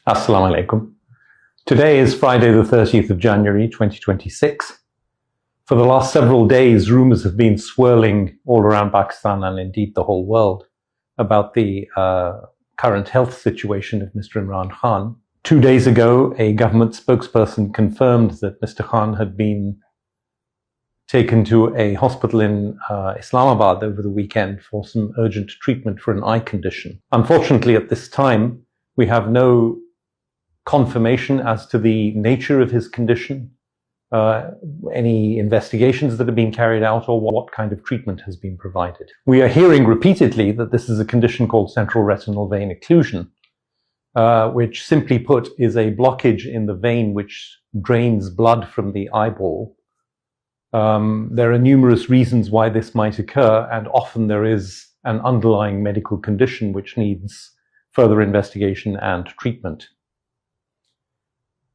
Assalamu alaikum. Today is Friday the 30th of January 2026. For the last several days, rumors have been swirling all around Pakistan and indeed the whole world about the current health situation of Mr. Imran Khan. 2 days ago, a government spokesperson confirmed that Mr. Khan had been taken to a hospital in Islamabad over the weekend for some urgent treatment for an eye condition. Unfortunately, at this time, we have no confirmation as to the nature of his condition, any investigations that have been carried out, or what kind of treatment has been provided. We are hearing repeatedly that this is a condition called central retinal vein occlusion, which simply put is a blockage in the vein which drains blood from the eyeball. There are numerous reasons why this might occur, and often there is an underlying medical condition which needs further investigation and treatment.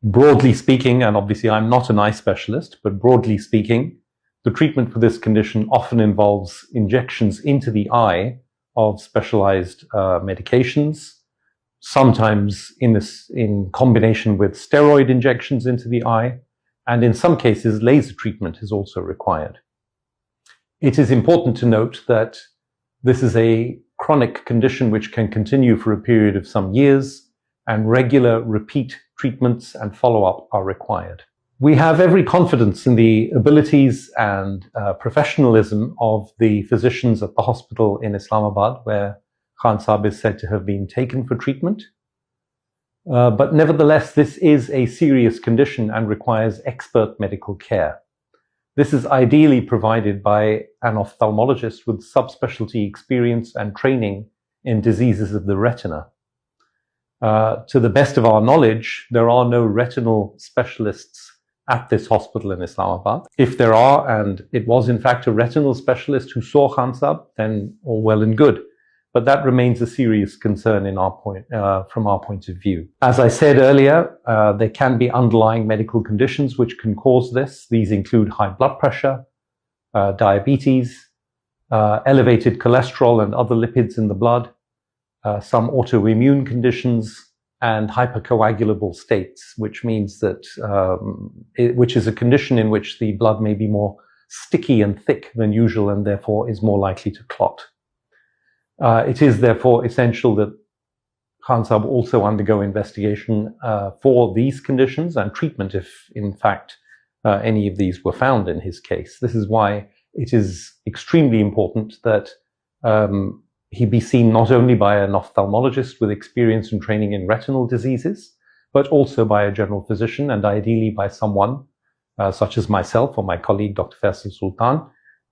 Broadly speaking, and obviously I'm not an eye specialist, but broadly speaking, the treatment for this condition often involves injections into the eye of specialized medications, sometimes in combination with steroid injections into the eye, and in some cases laser treatment is also required. It is important to note that this is a chronic condition which can continue for a period of some years, and regular repeat treatments and follow-up are required. We have every confidence in the abilities and professionalism of the physicians at the hospital in Islamabad, where Khan Sahib is said to have been taken for treatment. But nevertheless, this is a serious condition and requires expert medical care. This is ideally provided by an ophthalmologist with subspecialty experience and training in diseases of the retina. To the best of our knowledge, there are no retinal specialists at this hospital in Islamabad. If there are, and it was in fact a retinal specialist who saw Khan Sahib, then all well and good. But that remains a serious concern from our point of view. As I said earlier, there can be underlying medical conditions which can cause this. These include high blood pressure, diabetes, elevated cholesterol and other lipids in the blood, some autoimmune conditions, and hypercoagulable states, which means that which is a condition in which the blood may be more sticky and thick than usual and therefore is more likely to clot. It is therefore essential that Khan Sahib also undergo investigation for these conditions and treatment if in fact any of these were found in his case. This is why it is extremely important that he be seen not only by an ophthalmologist with experience and training in retinal diseases, but also by a general physician, and ideally by someone such as myself or my colleague Dr. Faisal Sultan,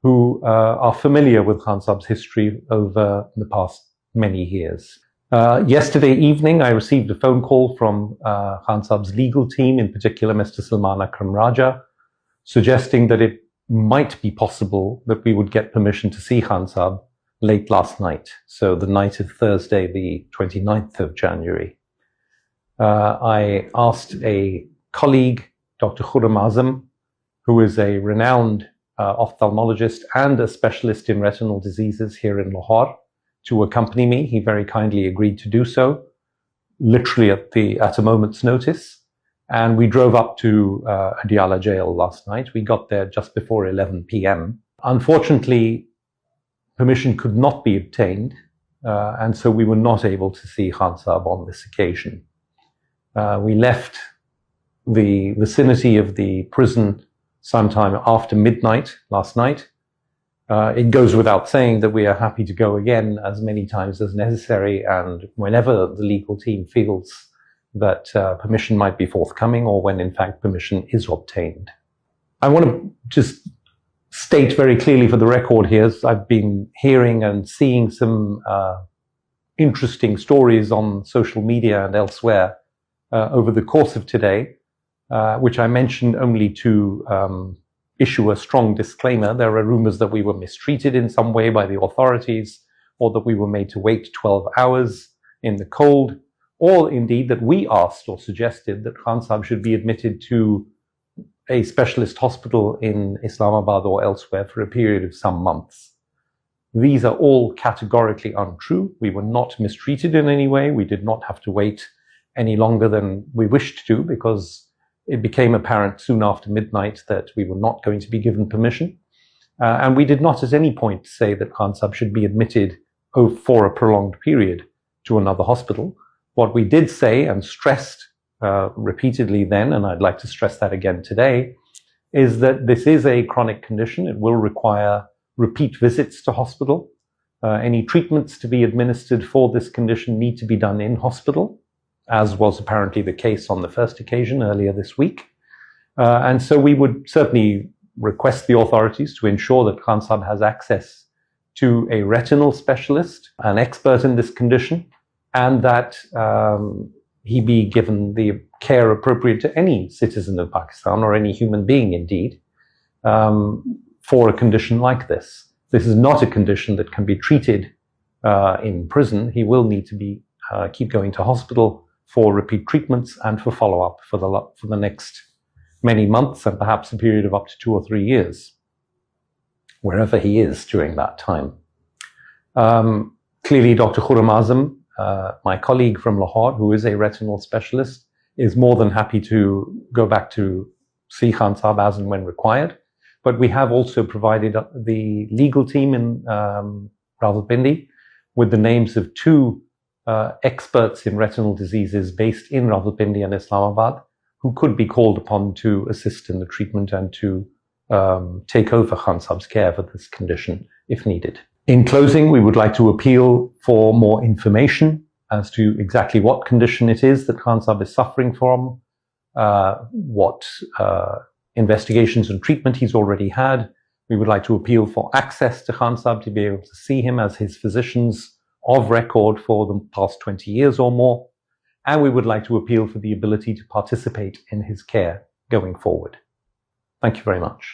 who are familiar with Khan Sahib's history over the past many years. Yesterday evening, I received a phone call from Khan Sahib's legal team, in particular Mr. Salman Akram Raja, suggesting that it might be possible that we would get permission to see Khan Sahib late last night, so the night of Thursday, the 29th of January. I asked a colleague, Dr. Khurram Azam, who is a renowned ophthalmologist and a specialist in retinal diseases here in Lahore, to accompany me. He very kindly agreed to do so, literally at a moment's notice. And we drove up to Adiala jail last night. We got there just before 11 p.m. Unfortunately, permission could not be obtained, and so we were not able to see Khan Sahib on this occasion. We left the vicinity of the prison sometime after midnight last night. It goes without saying that we are happy to go again as many times as necessary, and whenever the legal team feels that permission might be forthcoming, or when in fact permission is obtained. I want to just state very clearly for the record here, I've been hearing and seeing some interesting stories on social media and elsewhere over the course of today, which I mentioned only to issue a strong disclaimer. There are rumors that we were mistreated in some way by the authorities, or that we were made to wait 12 hours in the cold, or indeed that we asked or suggested that Khan Sahib should be admitted to a specialist hospital in Islamabad or elsewhere for a period of some months. These are all categorically untrue. We were not mistreated in any way. We did not have to wait any longer than we wished to, because it became apparent soon after midnight that we were not going to be given permission. And we did not at any point say that Khan Sahib should be admitted for a prolonged period to another hospital. What we did say and stressed repeatedly then, and I'd like to stress that again today, is that this is a chronic condition. It will require repeat visits to hospital. Any treatments to be administered for this condition need to be done in hospital, as was apparently the case on the first occasion earlier this week. And so we would certainly request the authorities to ensure that Khan Sahib has access to a retinal specialist, an expert in this condition, and that he be given the care appropriate to any citizen of Pakistan, or any human being indeed, for a condition like this. This is not a condition that can be treated in prison. He will need to keep going to hospital for repeat treatments and for follow-up for the next many months, and perhaps a period of up to 2 or 3 years, wherever he is during that time. Clearly, Dr. Khurram Azam, my colleague from Lahore, who is a retinal specialist, is more than happy to go back to see Khan Sahib as and when required. But we have also provided the legal team in Rawalpindi with the names of 2 experts in retinal diseases based in Rawalpindi and Islamabad, who could be called upon to assist in the treatment and to take over Khan Sahib's care for this condition if needed. In closing, we would like to appeal for more information as to exactly what condition it is that Khan Sahib is suffering from, what investigations and treatment he's already had. We would like to appeal for access to Khan Sahib, to be able to see him as his physicians of record for the past 20 years or more. And we would like to appeal for the ability to participate in his care going forward. Thank you very much.